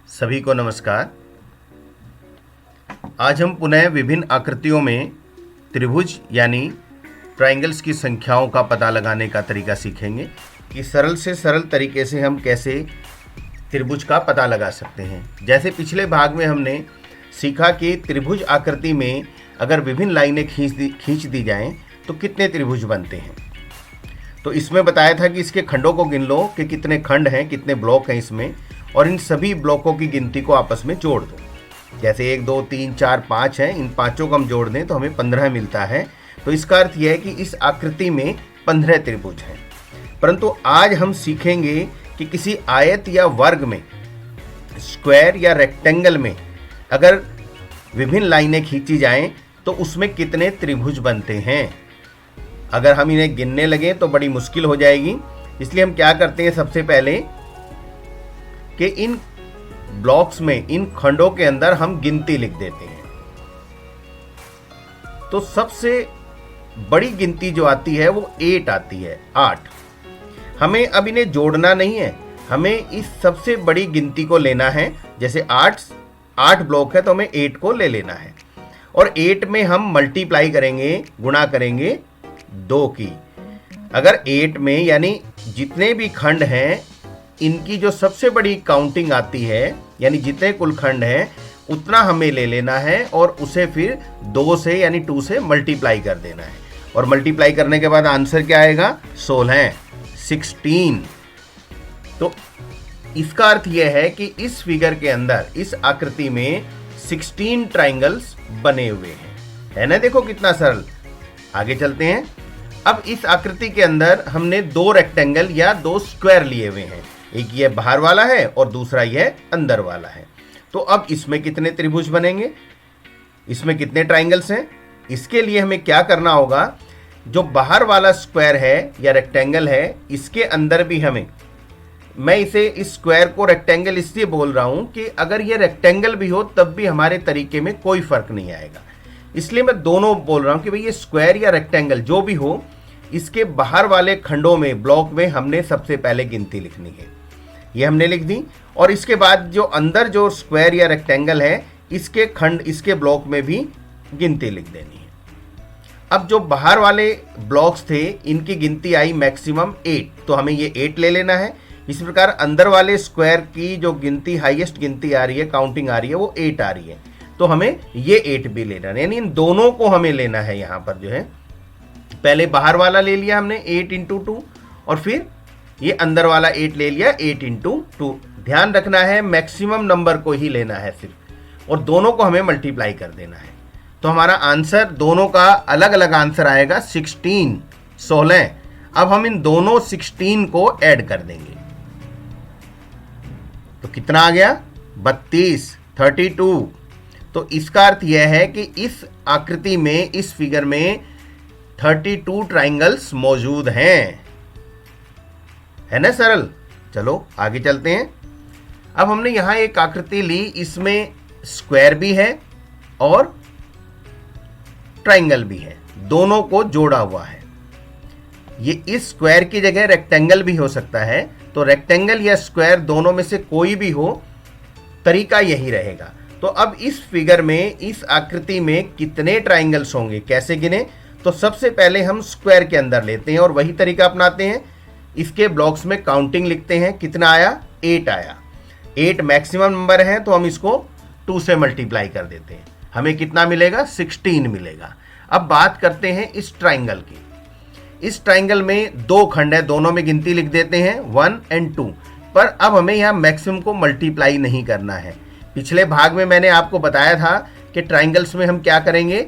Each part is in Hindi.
सभी को नमस्कार। आज हम पुनः विभिन्न आकृतियों में त्रिभुज यानी ट्रायंगल्स की संख्याओं का पता लगाने का तरीका सीखेंगे कि सरल से सरल तरीके से हम कैसे त्रिभुज का पता लगा सकते हैं। जैसे पिछले भाग में हमने सीखा कि त्रिभुज आकृति में अगर विभिन्न लाइनें खींच दी जाएं तो कितने त्रिभुज बनते हैं। तो इसमें बताया था कि इसके खंडों को गिन लो कि कितने खंड हैं, कितने ब्लॉक हैं इसमें, और इन सभी ब्लॉकों की गिनती को आपस में जोड़ दो। जैसे 1 2 3 4 5 हैं, इन पाँचों को हम जोड़ दें तो हमें 15 मिलता है। तो इसका अर्थ यह है कि इस आकृति में 15 त्रिभुज हैं। परंतु आज हम सीखेंगे कि किसी आयत या वर्ग में, स्क्वायर या रेक्टेंगल में अगर विभिन्न लाइनें खींची जाएं तो उसमें कितने त्रिभुज बनते हैं। अगर हम इन्हें गिनने लगे तो बड़ी मुश्किल हो जाएगी। इसलिए हम क्या करते हैं, सबसे पहले कि इन ब्लॉक्स में, इन खंडों के अंदर हम गिनती लिख देते हैं। तो सबसे बड़ी गिनती जो आती है वो 8 आती है, 8। हमें अब इन्हें जोड़ना नहीं है, हमें इस सबसे बड़ी गिनती को लेना है। जैसे 8 ब्लॉक है तो हमें 8 को ले लेना है, और 8 में हम मल्टीप्लाई करेंगे, गुणा करेंगे 2 की। अगर 8 में यानी जितने भी खंड हैं इनकी जो सबसे बड़ी काउंटिंग आती है, यानी जितने कुल खंड हैं उतना हमें ले लेना है और उसे फिर 2 से यानी 2 से मल्टीप्लाई कर देना है। और मल्टीप्लाई करने के बाद आंसर क्या आएगा, 16। तो इसका अर्थ यह है कि इस फिगर के अंदर, इस आकृति में 16 ट्राइंगल्स बने हुए हैं। है ना, देखो कितना सरल। आगे चलते हैं। अब इस आकृति के अंदर हमने 2 रेक्टेंगल या 2 स्क्वायर लिए हुए हैं। एक ये बाहर वाला है और दूसरा ये अंदर वाला है। तो अब इसमें कितने त्रिभुज बनेंगे, इसमें कितने ट्राइंगल्स हैं। इसके लिए हमें क्या करना होगा, जो बाहर वाला स्क्वायर है या रेक्टेंगल है, इसके अंदर भी हमें, मैं इसे, इस स्क्वायर को रेक्टेंगल इसलिए बोल रहा हूं कि अगर ये रेक्टेंगल भी हो तब भी हमारे तरीके में कोई फर्क नहीं आएगा। इसलिए मैं दोनों बोल रहा हूं कि भाई ये स्क्वायर या रेक्टेंगल जो भी हो, इसके बाहर वाले खंडों में, ब्लॉक में हमने सबसे पहले गिनती लिखनी है। ये हमने लिख दी। और इसके बाद जो अंदर जो स्क्वायर या रेक्टेंगल है, इसके खंड, इसके ब्लॉक में भी गिनती लिख देनी है। अब जो बाहर वाले ब्लॉक्स थे इनकी गिनती आई मैक्सिमम 8, तो हमें ये 8 ले लेना है। इसी प्रकार अंदर वाले स्क्वायर की जो गिनती, हाईएस्ट गिनती आ रही है, काउंटिंग आ रही है, वो 8 आ रही है। तो हमें ये 8 भी लेना है, यानी इन दोनों को हमें लेना है। यहाँ पर जो है, पहले बाहर वाला ले लिया हमने 8 × 2, और फिर ये अंदर वाला 8 ले लिया 8 × 2। ध्यान रखना है मैक्सिमम नंबर को ही लेना है सिर्फ, और दोनों को हमें मल्टीप्लाई कर देना है। तो हमारा आंसर, दोनों का अलग अलग आंसर आएगा 16। अब हम इन दोनों 16 को ऐड कर देंगे तो कितना आ गया, 32। तो इसका अर्थ यह है कि इस आकृति में, इस फिगर में 32 ट्राइंगल्स मौजूद हैं। है ना सरल। चलो आगे चलते हैं। अब हमने यहां एक आकृति ली, इसमें स्क्वायर भी है और ट्राइंगल भी है, दोनों को जोड़ा हुआ है। ये इस स्क्वायर की जगह रेक्टेंगल भी हो सकता है। तो रेक्टेंगल या स्क्वायर दोनों में से कोई भी हो, तरीका यही रहेगा। तो अब इस फिगर में, इस आकृति में कितने ट्राइंगल्स होंगे, कैसे गिने। तो सबसे पहले हम स्क्वायर के अंदर लेते हैं और वही तरीका अपनाते हैं। इसके ब्लॉक्स में काउंटिंग लिखते हैं, कितना आया, 8 आया। 8 मैक्सिमम नंबर है तो हम इसको 2 से मल्टीप्लाई कर देते हैं, हमें कितना मिलेगा, 16 मिलेगा। अब बात करते हैं इस ट्राइंगल की। इस ट्राइंगल में 2 खंड है, दोनों में गिनती लिख देते हैं 1 और 2। पर अब हमें यहाँ मैक्सिमम को मल्टीप्लाई नहीं करना है। पिछले भाग में मैंने आपको बताया था कि ट्राइंगल्स में हम क्या करेंगे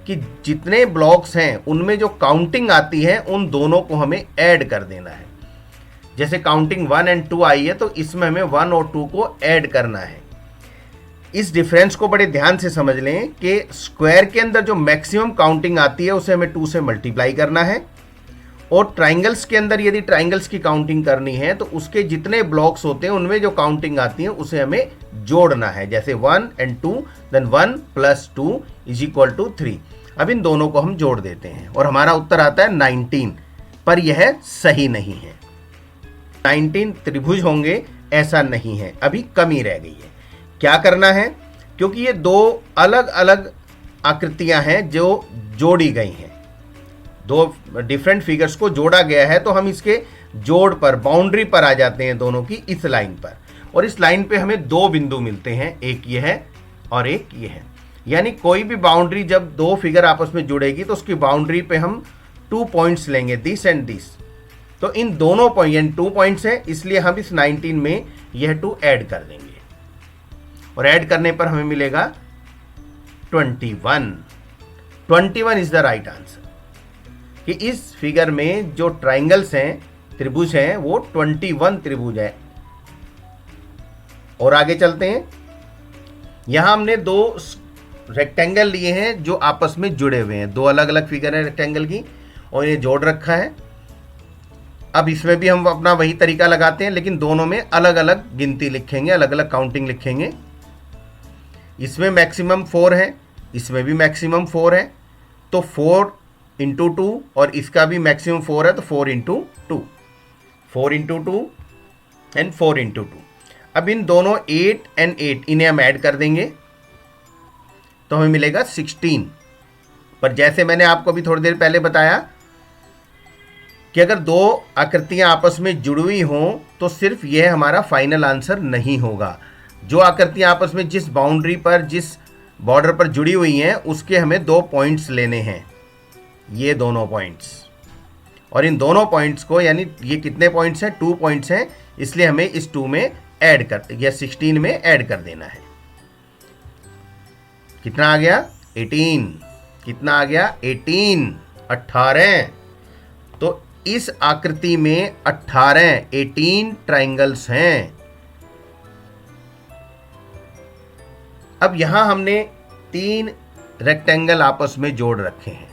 कि जितने ब्लॉक्स हैं उनमें जो काउंटिंग आती है उन दोनों को हमें ऐड कर देना है। जैसे काउंटिंग 1 और 2 आई है तो इसमें हमें 1 और 2 को ऐड करना है। इस डिफरेंस को बड़े ध्यान से समझ लें कि स्क्वायर के अंदर जो मैक्सिमम काउंटिंग आती है उसे हमें 2 से मल्टीप्लाई करना है, और ट्राइंगल्स के अंदर यदि ट्राइंगल्स की काउंटिंग करनी है तो उसके जितने ब्लॉक्स होते हैं उनमें जो काउंटिंग आती है उसे हमें जोड़ना है। जैसे 1 और 2, देन 1 + 2 = 3। अब इन दोनों को हम जोड़ देते हैं और हमारा उत्तर आता है 19। पर यह सही नहीं है। 19 त्रिभुज होंगे ऐसा नहीं है, अभी कमी रह गई है। क्या करना है, क्योंकि ये दो अलग अलग आकृतियां हैं जो जोड़ी गई हैं, दो डिफरेंट फिगर्स को जोड़ा गया है, तो हम इसके जोड़ पर, बाउंड्री पर आ जाते हैं दोनों की, इस लाइन पर। और इस लाइन पे हमें दो बिंदु मिलते हैं, एक ये है और एक ये है। यानी कोई भी बाउंड्री जब दो फिगर आपस में जुड़ेगी तो उसकी बाउंड्री पे हम 2 पॉइंट्स लेंगे, दिस एंड दिस। तो इन दोनों पॉइंट, यानी 2 पॉइंट्स है, इसलिए हम इस 19 में यह 2 ऐड कर देंगे और ऐड करने पर हमें मिलेगा 21। 21 इज द राइट आंसर, कि इस फिगर में जो ट्राइंगल्स हैं, त्रिभुज हैं, वो 21 त्रिभुज है। और आगे चलते हैं। यहां हमने दो रेक्टेंगल लिए हैं जो आपस में जुड़े हुए हैं, दो अलग अलग फिगर है रेक्टेंगल की, और ये जोड़ रखा है। अब इसमें भी हम अपना वही तरीका लगाते हैं, लेकिन दोनों में अलग अलग गिनती लिखेंगे, अलग अलग काउंटिंग लिखेंगे। इसमें मैक्सिमम 4 है, इसमें भी मैक्सिमम 4 है, तो 4 इंटू 2, और इसका भी मैक्सिमम 4 है, तो 4 इंटू 2, 4 इंटू 2 एंड 4 इंटू 2। अब इन दोनों 8 एंड 8 इन्हें हम ऐड कर देंगे तो हमें मिलेगा 16। पर जैसे मैंने आपको अभी थोड़ी देर पहले बताया कि अगर दो आकृतियां आपस में जुड़ी हुई हों तो सिर्फ यह हमारा फाइनल आंसर नहीं होगा। जो आकृतियां आपस में जिस बाउंड्री पर, जिस बॉर्डर पर जुड़ी हुई हैं, उसके हमें 2 पॉइंट्स लेने हैं, ये दोनों पॉइंट्स। और इन दोनों पॉइंट्स को, यानी ये कितने पॉइंट्स हैं, 2 पॉइंट्स हैं, इसलिए हमें इस 2 में ऐड कर, या 16 में ऐड कर देना है। कितना आ गया, 18। कितना आ गया, 18। तो इस आकृति में 18 ट्राइंगल्स हैं। अब यहां हमने 3 रेक्टेंगल आपस में जोड़ रखे हैं,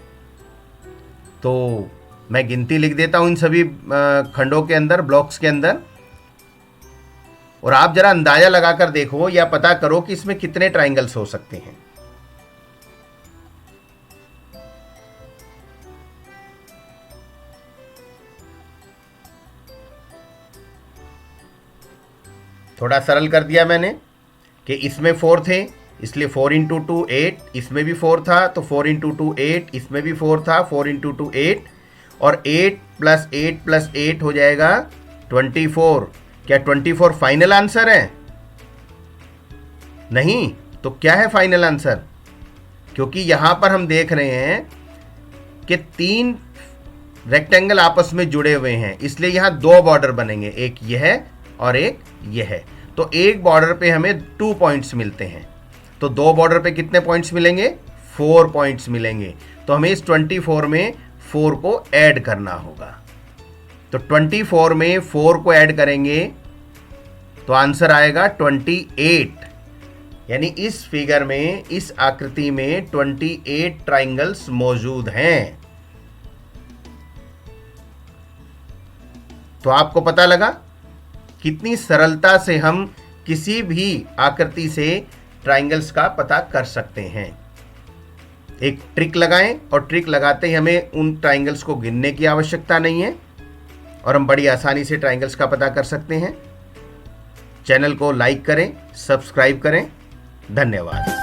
तो मैं गिनती लिख देता हूं इन सभी खंडों के अंदर, ब्लॉक्स के अंदर, और आप जरा अंदाजा लगाकर देखो या पता करो कि इसमें कितने ट्राइंगल्स हो सकते हैं। थोड़ा सरल कर दिया मैंने कि इसमें 4 थे, इसलिए 4 इंटू 2 8, इसमें भी 4 था तो 4 इंटू 2 8, इसमें भी 4 था, 4 इंटू 2 8, और 8 प्लस 8 प्लस 8 हो जाएगा 24। क्या 24 फाइनल आंसर है? नहीं, तो क्या है फाइनल आंसर? क्योंकि यहां पर हम देख रहे हैं कि 3 रेक्टेंगल आपस में जुड़े हुए हैं, इसलिए यहां 2 बॉर्डर बनेंगे, एक यह है और एक यह है। तो एक बॉर्डर पे हमें 2 पॉइंट्स मिलते हैं, तो 2 बॉर्डर पे कितने पॉइंट्स मिलेंगे, 4 पॉइंट्स मिलेंगे। तो हमें इस 24 में 4 को ऐड करना होगा। तो 24 में 4 को ऐड करेंगे तो आंसर आएगा 28। यानी इस फिगर में, इस आकृति में 28 ट्राइंगल्स मौजूद हैं। तो आपको पता लगा कितनी सरलता से हम किसी भी आकृति से ट्राइंगल्स का पता कर सकते हैं। एक ट्रिक लगाएं, और ट्रिक लगाते ही हमें उन ट्राइंगल्स को गिनने की आवश्यकता नहीं है, और हम बड़ी आसानी से ट्राइंगल्स का पता कर सकते हैं। चैनल को लाइक करें, सब्सक्राइब करें। धन्यवाद।